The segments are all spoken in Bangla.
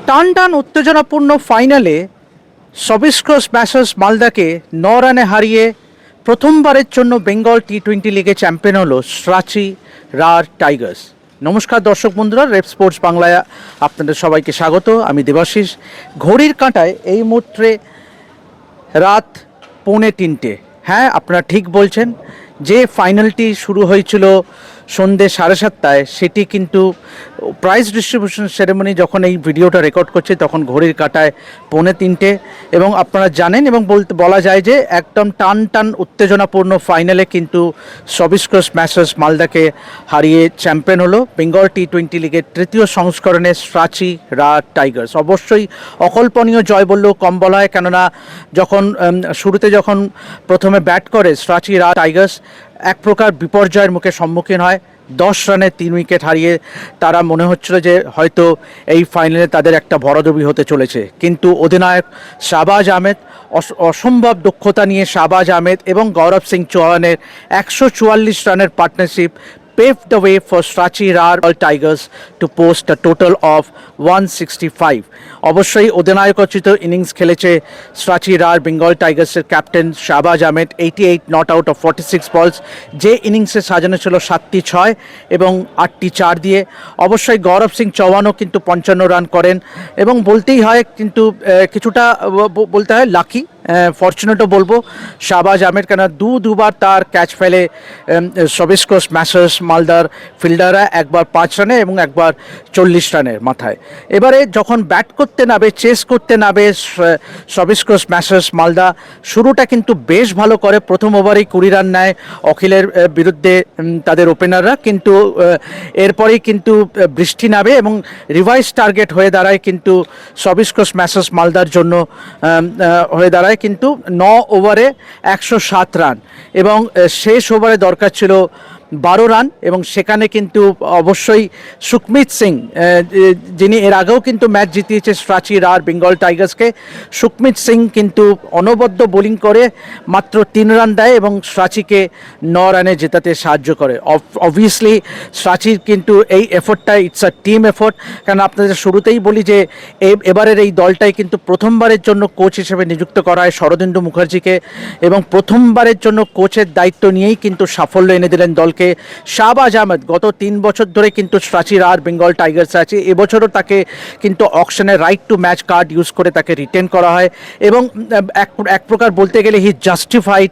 টান টান উত্তেজনাপূর্ণ ফাইনালে সবিস্ক স্ম্যাশার্স মালদাকে 9 রানে হারিয়ে প্রথমবারের জন্য বেঙ্গল টি-20 লিগে চ্যাম্পিয়ন হলো রাঁচি রার টাইগার্স। নমস্কার দর্শক বন্ধুরা, রেপ স্পোর্টস বাংলায় আপনাদের সবাইকে স্বাগত। আমি দেবাশিস। ঘড়ির কাঁটায় এই মুহূর্তে রাত 2:45। হ্যাঁ, আপনারা ঠিক বলছেন, যে ফাইনালটি শুরু হয়েছিল সন্ধ্যে 7:30টায়, সেটি কিন্তু প্রাইজ ডিস্ট্রিবিউশন সেরেমনি যখন এই ভিডিওটা রেকর্ড করছে তখন ঘড়ির কাঁটায় 2:45। এবং আপনারা জানেন এবং বলা যায় যে একদম টান টান উত্তেজনাপূর্ণ ফাইনালে কিন্তু সবিস্ক স্ম্যাশার্স মালদাকে হারিয়ে চ্যাম্পিয়ন হলো বেঙ্গল টি-20 লিগের তৃতীয় সংস্করণে রাঁচি রার টাইগার্স। অবশ্যই অকল্পনীয় জয় বললেও কম বলা হয়, কেননা শুরুতে যখন প্রথমে ব্যাট করে রাঁচি রার টাইগার্স এক প্রকার বিপর্যয়ের মুখে সম্মুখীন হয়। 10 রানে 3 উইকেট হারিয়ে তারা মনে হচ্ছিল যে হয়তো এই ফাইনালে তাদের একটা ভরাডুবি হতে চলেছে, কিন্তু অধিনায়ক শাহবাজ আহমেদ অসম্ভব দক্ষতা নিয়ে শাহবাজ আহমেদ এবং গৌরব সিং চৌহানের 144 রানের partnership paved the way for Rachi Rar Tigers to post a total of 165. অবশ্যই অধিনায়কোচিত ইনিংস খেলেছে রাঁচি রার বেঙ্গল টাইগার্সের captain Shahbaz Ahmed. 88 not out of 46 balls, যে ইনিংসে সাজানো ছিল 7টি 6 এবং 8টি 4 দিয়ে। অবশ্যই গৌরব সিং চৌহানও কিন্তু 55 রান করেন এবং বলতেই হয় কিন্তু কিছুটা বলতে হয় লাকি, ফর্চুনেটও বলবো শাহবাজ আহমেদ, কেন দুবার তার ক্যাচ ফেলে সবিস্ক স্ম্যাশার্স মালদার ফিল্ডাররা, একবার 5 রানে এবং একবার 40 রানের মাথায়। এবারে যখন ব্যাট করতে নামে, চেস করতে নামে সবিস্ক স্ম্যাশার্স মালদা, শুরুটা কিন্তু বেশ ভালো করে। প্রথম ওভারেই 20 রান নেয় অখিলের বিরুদ্ধে তাদের ওপেনাররা, কিন্তু এরপরেই কিন্তু বৃষ্টি নামে এবং রিভাইস টার্গেট হয়ে দাঁড়ায় কিন্তু সবিস্ক স্ম্যাশার্স মালদার জন্য হয়ে দাঁড়ায় কিন্তু 9 ওভারে 107 রান এবং শেষ ওভারে দরকার ছিল 12 রান। এবং সেখানে কিন্তু অবশ্যই সুখমিত সিং, যিনি এর আগেও কিন্তু ম্যাচ জিতিয়েছে রাঁচি রার বেঙ্গল টাইগার্সকে, সুখমিত সিং কিন্তু অনবদ্য বোলিং করে মাত্র 3 রান দেয় এবং রাঁচিকে 9 রানে জেতাতে সাহায্য করে। অবভিয়াসলি রাঁচির কিন্তু এই এফোর্টটা ইটস আ টিম এফোর্ট, কারণ আপনাদের শুরুতেই বলি যে এবারের এই দলটাই কিন্তু প্রথমবারের জন্য কোচ হিসেবে নিযুক্ত করা হয় শরদিন্দু মুখার্জিকে, এবং প্রথমবারের জন্য কোচের দায়িত্ব নিয়েই কিন্তু সাফল্য এনে দিলেন দলকে শাহবাজ আহমেদ। গত 3 বছর ধরে কিন্তু রাঁচি রার বেঙ্গল টাইগার্স আছে, এবছরও তাকে কিন্তু অকশনে right to match card use করে তাকে রিটেন করা হয় এবং এক প্রকার বলতে গেলে he justified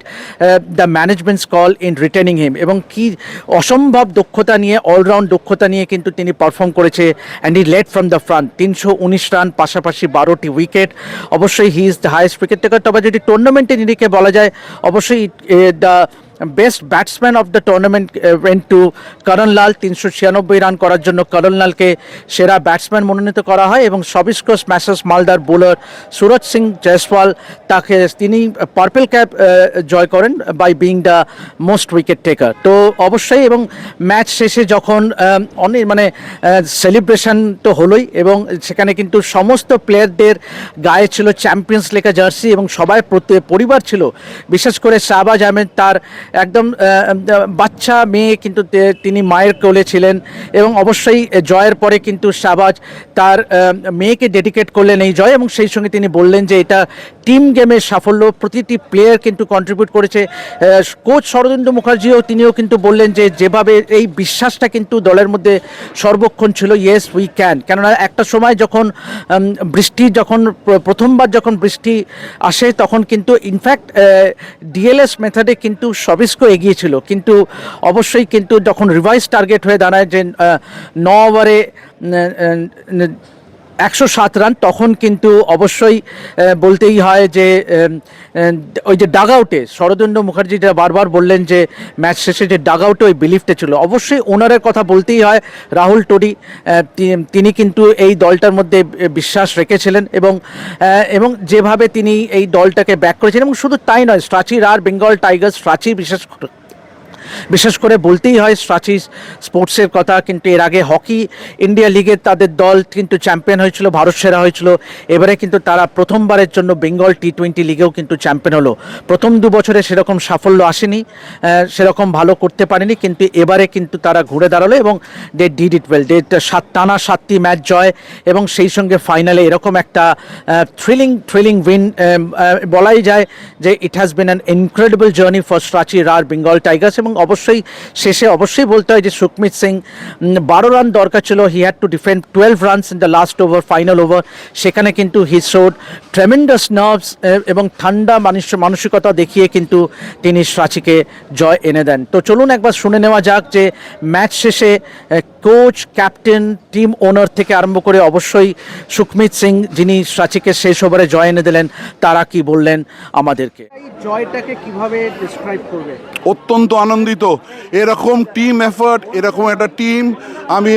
the management's call in retaining him, এবং কি অসম্ভব দক্ষতা নিয়ে, অলরাউন্ড দক্ষতা নিয়ে কিন্তু তিনি পারফর্ম করেছে and he led from the front. 319 run, পাশাপাশি 12টি উইকেট। অবশ্যই he is the highest wicket taker. তবে যদি টুর্নামেন্টের নিরিখে বলা যায়, অবশ্যই the best batsman of the tournament went to Karan Lal. 396 run করার জন্য করণ লালকে সেরা ব্যাটসম্যান মনোনীত করা হয় এবং সবিস্ক স্ম্যাশার্স মালদার বোলার সুরজ সিং জয়সওয়াল, তিনি পার্পল ক্যাপ জয় করেন by being the most wicket taker. তো অবশ্যই, এবং ম্যাচ শেষে যখন অনেক সেলিব্রেশন তো হলোই, এবং সেখানে কিন্তু সমস্ত প্লেয়ারদের গায়ে ছিল চ্যাম্পিয়ন্স লেখা জার্সি এবং সবাই পরিবার ছিল। বিশেষ করে শাহবাজ আহমেদ তার একদম বাচ্চা মেয়ে কিন্তু তিনি মায়ের কোলে ছিলেন, এবং অবশ্যই জয়ের পরে কিন্তু শাহবাজ তার মেয়েকে ডেডিকেট করলেন এই জয়, এবং সেই সঙ্গে তিনি বললেন যে এটা টিম গেমের সাফল্য, প্রতিটি প্লেয়ার কিন্তু কন্ট্রিবিউট করেছে। কোচ শরদিন্দু মুখার্জিও তিনিও কিন্তু বললেন যে যেভাবে এই বিশ্বাসটা কিন্তু দলের মধ্যে সর্বক্ষণ ছিল, ইয়েস উই ক্যান। কেননা একটা সময় যখন প্রথমবার যখন বৃষ্টি আসে তখন কিন্তু ইনফ্যাক্ট ডিএলএস মেথডে কিন্তু সবিস্ক এগিয়েছিল, কিন্তু অবশ্যই কিন্তু যখন রিভাইস টার্গেট হয়ে দাঁড়ায় যে 9 ওভারে 107 রান, তখন কিন্তু অবশ্যই বলতেই হয় যে ওই যে ডাগ আউটে শরদিন্দু মুখার্জি যেটা বারবার বললেন যে ম্যাচ শেষে যে ডাগ আউটে ওই বিলিফটা ছিল। অবশ্যই ওনারের কথা বলতেই হয়, রাহুল টোডি, তিনি কিন্তু এই দলটার মধ্যে বিশ্বাস রেখেছিলেন এবং যেভাবে তিনি এই দলটাকে ব্যাক করেছেন, এবং শুধু তাই নয়, রাঁচি রার বেঙ্গল টাইগার্স, রাঁচি বিশেষ বিশেষ করে বলতেই হয় স্ট্রাচি স্পোর্টসের কথা, কিন্তু এর আগে হকি ইন্ডিয়া লিগে তাদের দল কিন্তু চ্যাম্পিয়ন হয়েছিল, ভারত সেরা হয়েছিল। এবারে কিন্তু তারা প্রথমবারের জন্য বেঙ্গল টি-20 লিগেও কিন্তু চ্যাম্পিয়ন হলো। প্রথম 2 বছরে সেরকম সাফল্য আসেনি, সেরকম ভালো করতে পারেনি, কিন্তু এবারে কিন্তু তারা ঘুরে দাঁড়ালো এবং দে ডিড ইট ওয়েল। টানা 7টি ম্যাচ জয় এবং সেই সঙ্গে ফাইনালে এরকম একটা থ্রিলিং উইন। বলাই যায় যে it has been an incredible journey for Srachi Rarh Bengal tigers. এবং অবশ্যই শেষে অবশ্যই বলতে হয় যে সুখমিত সিং 12 রান দরকার ছিল, he had to defend 12 runs in the last over, final over. সেখানে কিন্তু হি শোড ট্রেমেন্ডাস নার্ভস এবং ঠান্ডা মানসিকতা দেখিয়ে কিন্তু তিনি স্ট্রাচিকে জয় এনে দেন। তো চলুন একবার শুনে নেওয়া যাক যে ম্যাচ শেষে কোচ, ক্যাপ্টেন, টিম ওনার থেকে আরম্ভ করে অবশ্যই সুখমিত সিং, যিনি স্ট্রাচিকে শেষ ওভারে জয় এনে দিলেন, তারা কি বললেন আমাদেরকে। এই জয়টাকে কিভাবে ডিসক্রাইব করবে? অত্যন্ত আনন্দিত। এরকম টিম এফার্ট, এরকম একটা টিম, আমি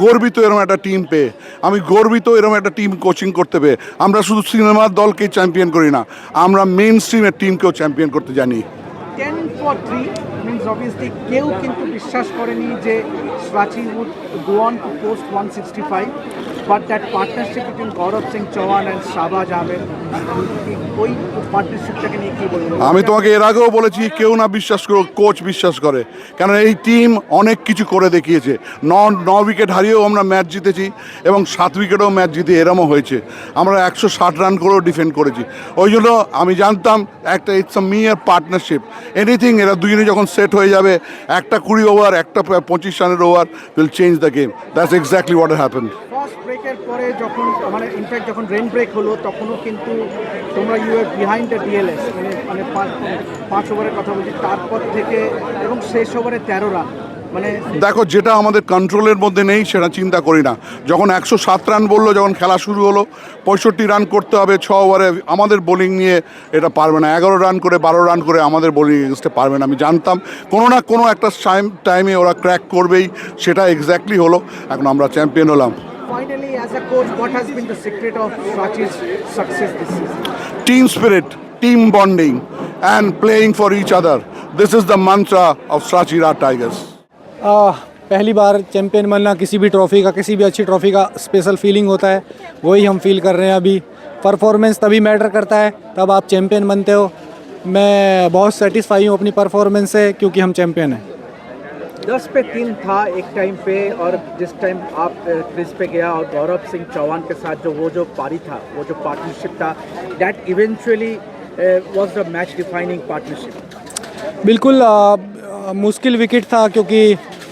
গর্বিত এরকম একটা টিম পেয়ে। আমি গর্বিত এরকম একটা টিম কোচিং করতে পেয়ে। আমরা শুধু সিনেমার দলকেই চ্যাম্পিয়ন করি না, আমরা মেইন স্ট্রিমের টিমকেও চ্যাম্পিয়ন করতে জানি। 10-3 মিনস অবভিয়াসলি কেউ কিন্তু বিশ্বাস করেনি যে Srachi would go on to post 165, but that partnership between Gaurav Singh Chauhan and Shahbaz Ahmed, ওই পার্টনারশিপটাকে নিয়ে কী বলবো? আমি তোমাকে এর আগেও বলেছি, কেউ না বিশ্বাস করো, কোচ বিশ্বাস করে। কারণ এই টিম অনেক কিছু করে দেখিয়েছে। 9 উইকেট হারিয়েও আমরা ম্যাচ জিতেছি এবং 7 উইকেটেও ম্যাচ জিতে এরমও হয়েছে। আমরা 160 রান করেও ডিফেন্ড করেছি। ওই জন্য আমি জানতাম একটা it's a major partnership, anything এরা দুজনে যখন সেট হয়ে যাবে, একটা 20 ওভার, একটা 25 রানের over will change the game. That's exactly what happened. First ব্রেকের পরে যখন মানে ইনফ্যাক্ট যখন রেন ব্রেক হলো তখনও কিন্তু তোমরা you are behind the DLS, মানে 5 ওভারের কথা বলছি, তারপর থেকে এবং শেষ ওভারে 13 রান। মানে দেখো, যেটা আমাদের কন্ট্রোলের মধ্যে নেই সেটা চিন্তা করি না। যখন 107 রান বললো, যখন খেলা শুরু হলো, 65 রান করতে হবে 6 ওভারে, আমাদের বোলিং নিয়ে এটা পারবে না। 11 রান করে 12 রান করে আমাদের বোলিং এগেনস্টে পারবে না। আমি জানতাম কোনো না কোনো একটা টাইমে ওরা ক্র্যাক করবেই, সেটা এক্স্যাক্টলি হলো। এখন আমরা চ্যাম্পিয়ন হলাম। Finally, as a coach, what has been the secret of Strachi's success this season? Team spirit, team bonding and playing for each other. This is the mantra of Strachi Ra Tigers. पहली बार चैम्पियन बनना किसी भी ट्रॉफ़ी का, किसी भी अच्छी ट्रॉफ़ी का स्पेशल फीलिंग होता है, वही हम फील कर रहे हैं अभी। परफॉर्मेंस तभी मैटर करता है, तब आप चैम्पियन बनते हो। मैं बहुत सेटिस्फाई हूँ अपनी परफॉर्मेंस से, क्योंकि हम चैम्पियन हैं। 10-3 था एक टाइम पे, और जिस टाइम आप क्रीज पे गया और गौरव सिंह चौहान के साथ जो पारी था, वो जो पार्टनरशिप था, that eventually was the match defining partnership. बिल्कुल मुश्किल विकेट था, क्योंकि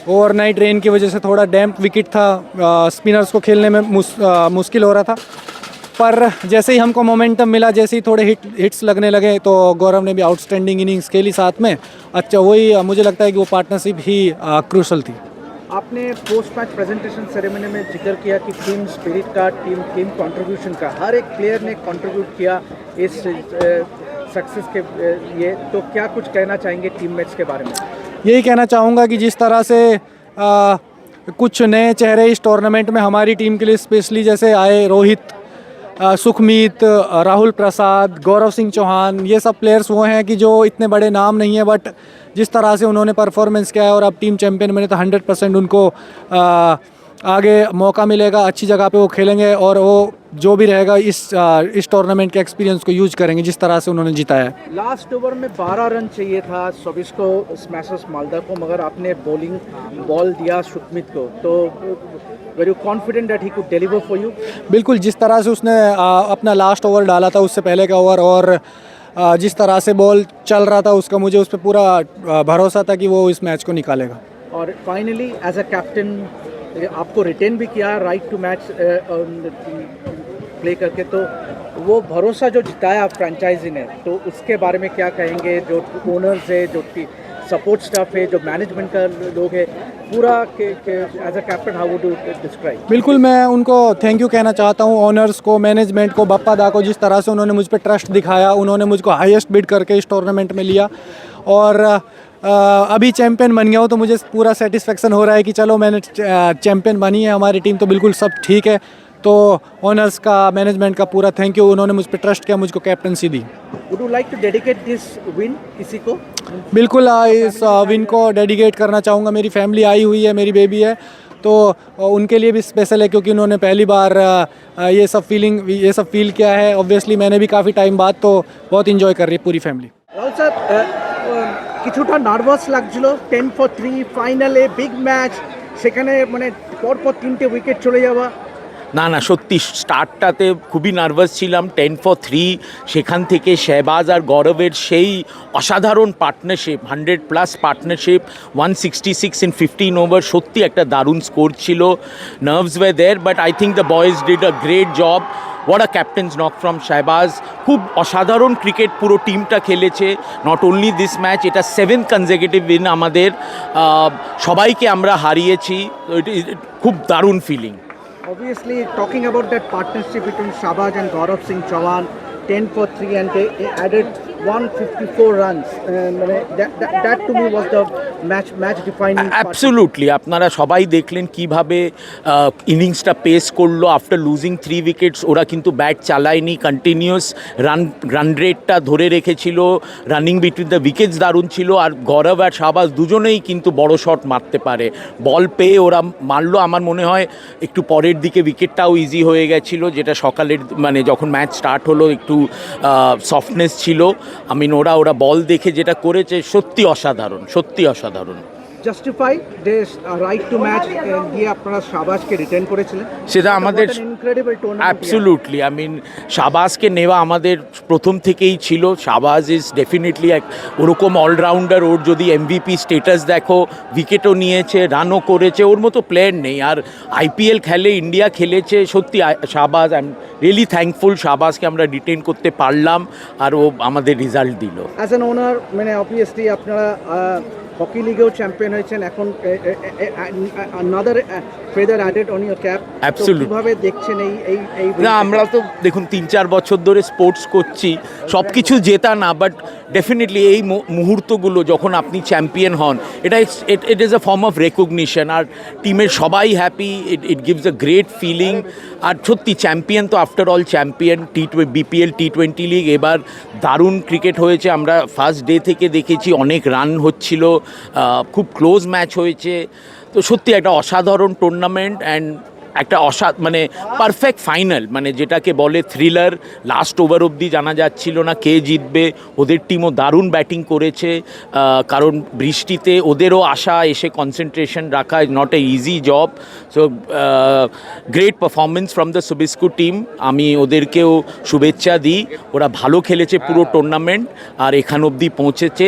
ओवरनाइट रेन की वजह से थोड़ा डैम्प विकेट था, स्पिनर्स को खेलने में मुश्किल हो रहा था। पर जैसे ही हमको मोमेंटम मिला, जैसे ही थोड़े हिट्स लगने लगे, तो गौरव ने भी आउटस्टैंडिंग इनिंग्स खेली साथ में। अच्छा, वही मुझे लगता है कि वो पार्टनरशिप ही क्रूशल थी। आपने पोस्ट मैच प्रेजेंटेशन सेरेमनी में जिक्र किया कि टीम स्पिरिट का, टीम कंट्रीब्यूशन का, हर एक प्लेयर ने कंट्रीब्यूट किया इस सक्सेस के लिए। तो क्या कुछ कहना चाहेंगे टीममेट्स के बारे में? यही कहना चाहूँगा कि जिस तरह से कुछ नए चेहरे इस टूर्नामेंट में हमारी टीम के लिए स्पेशली जैसे आए, रोहित, सुखमीत, राहुल प्रसाद, गौरव सिंह चौहान, ये सब प्लेयर्स वो हैं कि जो इतने बड़े नाम नहीं है, बट जिस तरह से उन्होंने परफॉर्मेंस किया है और अब टीम चैम्पियन बने, तो 100% उनको आगे मौका मिलेगा, अच्छी जगह पे वो खेलेंगे और वो जो भी रहेगा इस टूर्नामेंट के एक्सपीरियंस को यूज करेंगे, जिस तरह से उन्होंने जिताया है। लास्ट ओवर में 12 रन चाहिए था सोबिस्को स्मैशर्स मालदा को, मगर आपने बॉल दिया सुखमीत को, तो very confident that he could deliver for you? बिल्कुल, जिस तरह से उसने अपना लास्ट ओवर डाला था, उससे पहले का ओवर, और जिस तरह से बॉल चल रहा था उसका, मुझे उस पर पूरा भरोसा था कि वो इस मैच को निकालेगा। और फाइनली एज अ कैप्टन आपको रिटेन भी किया राइट टू मैच प्ले करके, तो वो भरोसा जो जिताया फ्रेंचाइजी ने, तो उसके बारे में क्या कहेंगे? जो ओनर्स है, जो सपोर्ट स्टाफ है, जो मैनेजमेंट का लोग है, पूरा as a captain how would you describe? बिल्कुल, मैं उनको थैंक यू कहना चाहता हूँ, ओनर्स को, मैनेजमेंट को, बप्पा दा को, जिस तरह से उन्होंने मुझ पर ट्रस्ट दिखाया, उन्होंने मुझको हाईएस्ट बिड करके इस टूर्नामेंट में लिया, और अभी चैम्पियन बन गया हूँ, तो मुझे पूरा सेटिस्फेक्शन हो रहा है कि चलो मैंने चैम्पियन बनी है हमारी टीम, तो बिल्कुल सब ठीक है। तो ओनर्स का, मैनेजमेंट का पूरा थैंक यू, उन्होंने मुझ पर ट्रस्ट किया, मुझको कैप्टनसी दी। Would you like to dedicate this win किसी को? बिल्कुल इस विन को डेडिकेट करना चाहूँगा। मेरी फैमिली आई हुई है, मेरी बेबी है, तो उनके लिए भी स्पेशल है क्योंकि उन्होंने पहली बार ये सब फील किया है। ऑब्वियसली मैंने भी काफ़ी टाइम बाद, तो बहुत इन्जॉय कर रही है पूरी फैमिली। রাহুল স্যার, কিছুটা নার্ভাস লাগছিল 10-3 ফাইনালে বিগ ম্যাচ, সেখানে মানে পরপর 3টে উইকেট চলে যাওয়া। না না, সত্যি স্টার্টটাতে খুবই নার্ভাস ছিলাম। 10-3, সেখান থেকে শেহবাজ আর গৌরবের সেই অসাধারণ পার্টনারশিপ, 100+ পার্টনারশিপ, 166 ইন 15 ওভার, সত্যি একটা দারুণ স্কোর ছিল। Nerves were there, but I think the boys did a great job. What a captain's knock from Shehbaz. খুব অসাধারণ ক্রিকেট পুরো টিমটা খেলেছে। নট অনলি দিস ম্যাচ, এটা 7th কনজিকিউটিভ উইন আমাদের। সবাইকে আমরা হারিয়েছি, খুব দারুণ feeling. Obviously, talking about that partnership between Shahbaz and Gaurav Singh Chauhan, 10-3, and they added 154 runs. That to me was the match defining. Absolutely, আপনারা সবাই দেখলেন কিভাবে ইনিংসটা পেস করলো। আফটার লুজিং 3 উইকেটস ওরা কিন্তু ব্যাট চালায়নি, কন্টিনিউয়াস রান রেটটা ধরে রেখেছিল। রানিং বিটুইন দ্য উইকেটস দারুণ ছিল। আর গৌরব আর শাহবাজ দুজনেই কিন্তু বড় শট মারতে পারে। বল পেয়ে ওরা মারলো। আমার মনে হয় একটু পরের দিকে উইকেটটাও ইজি হয়ে গেছিলো, যেটা সকালের মানে যখন ম্যাচ স্টার্ট হলো একটু সফটনেস ছিল। ওরা বল দেখে যেটা করেছে সত্যি অসাধারণ, সত্যি অসাধারণ। Justify the right to match দিয়ে আপনারা শাহবাজকে রিটেন করেছিলেন, সেটা আমাদের ইনক্রেডিবল টুর্নামেন্ট। অ্যাবসোলুটলি, শাহবাজকে নেওয়া আমাদের প্রথম থেকেই ছিল। শাহবাজ ইজ ডেফিনেটলি ওরকম অলরাউন্ডার। ওর যদি MVP স্টেটাস দেখো, উইকেটও নিয়েছে, রানও করেছে, ওর মতো প্লেয়ার নেই। আর IPL খেলে, ইন্ডিয়া খেলেছে, সত্যি Shahbaz, I am really thankful শাহবাজকে আমরা রিটেন করতে পারলাম আর ও আমাদের রেজাল্ট দিল। অ্যাজ অ্যান ওনার, মানে অবভিয়াসলি আপনারা হকি লিগেও চ্যাম্পিয়ন হয়েছেন, এখন another feather added on your cap. Absolutely. কিভাবে দেখছেন এই না, আমরা তো দেখুন 3-4 বছর ধরে স্পোর্টস করছি, সব কিছু জেতা না, বাট ডেফিনেটলি এই মুহূর্তগুলো যখন আপনি চ্যাম্পিয়ন হন, it is a form of recognition. আর টিমের সবাই happy, it gives a great feeling. আর সত্যি চ্যাম্পিয়ন তো after all champion. BPL T20 league এবার দারুণ ক্রিকেট হয়েছে। আমরা ফার্স্ট ডে থেকে দেখেছি, অনেক রান হচ্ছিল, খুব ক্লোজ ম্যাচ হয়েছে। তো সত্যি একটা অসাধারণ টুর্নামেন্ট অ্যান্ড একটা মানে পারফেক্ট ফাইনাল, মানে যেটাকে বলে থ্রিলার। লাস্ট ওভার অবধি জানা যাচ্ছিল না কে জিতবে। ওদের টিমও দারুণ ব্যাটিং করেছে, কারণ বৃষ্টিতে ওদেরও আশা এসে কনসেন্ট্রেশন রাখা is not a easy job. So great performance from the Sobisco team. আমি ওদেরকেও শুভেচ্ছা দিই। ওরা ভালো খেলেছে পুরো টুর্নামেন্ট আর এখান অবধি পৌঁছেছে।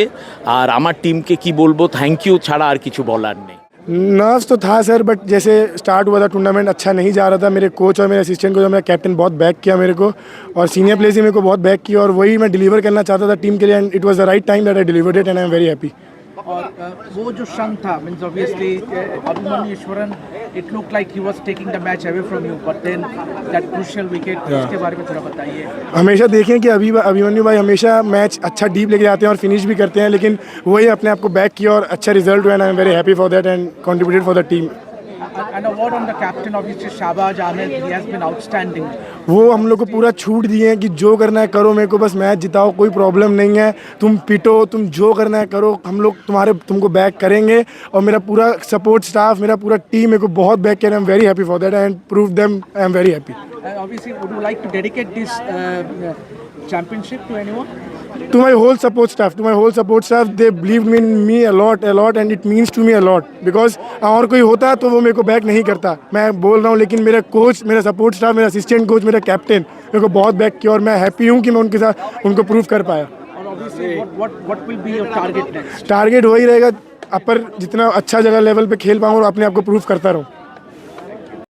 আর আমার টিমকে কি বলবো, থ্যাংক ইউ ছাড়া আর কিছু বলার নেই। नर्व्स तो था सर, बट जैसे स्टार्ट हुआ था टूर्नामेंट अच्छा नहीं जा रहा था। मेरे कोच और मेरे असिस्टेंट को, जो मेरा कैप्टन, बहुत बैक किया मेरे को, और सीनियर प्लेयर्स भी मेरे को बहुत बैक किया, और वही मैं डिलीवर करना चाहता था टीम के लिए, and it was the right time that I delivered it, and I am very happy. और वो जो क्षण था, means obviously Abhimanyu Easwaran, it look like he was taking the match away from you, but then that crucial wicket, उसके बारे में थोड़ा बताइए। हमेशा देखें कि अभिमन्यु भाई हमेशा मैच अच्छा डीप लेके जाते हैं और फिनिश भी करते हैं, लेकिन वही अपने आप को बैक किया और अच्छा रिजल्ट हुआ, and I am very happy for that and contributed for the team. And a word on the captain, obviously Shahbaz Ahmed, he has been outstanding. वो हम लोग को पूरा छूट दिए हैं कि जो करना है करो, मेरे को बस मैच जिताओ, कोई प्रॉब्लम नहीं है, तुम पिटो, तुम जो करना है करो, हम लोग तुमको बैक करेंगे। और मेरा पूरा सपोर्ट स्टाफ, मेरा पूरा टीम मेरे को बहुत बैक किया, आई am very happy for that and prove them I am very happy. Obviously, would you like to dedicate this championship to anyone? To my whole support staff, they believed in me a lot, and it means to me a lot, because और कोई होता तो वो मेरे को बैक नहीं करता, मैं बोल रहा हूँ, लेकिन मेरा कोच, मेरा सपोर्ट स्टाफ, मेरा असिस्टेंट कोच, मेरा कैप्टन मेरे को बहुत बैक किया, और मैं हैप्पी हूँ कि मैं उनके साथ उनको प्रूव कर पाया। और obviously, what will be your target next? Target वही रहेगा, अपर जितना अच्छा जगह लेवल पे खेल पाऊँ और अपने आप को प्रूव करता रहूँ।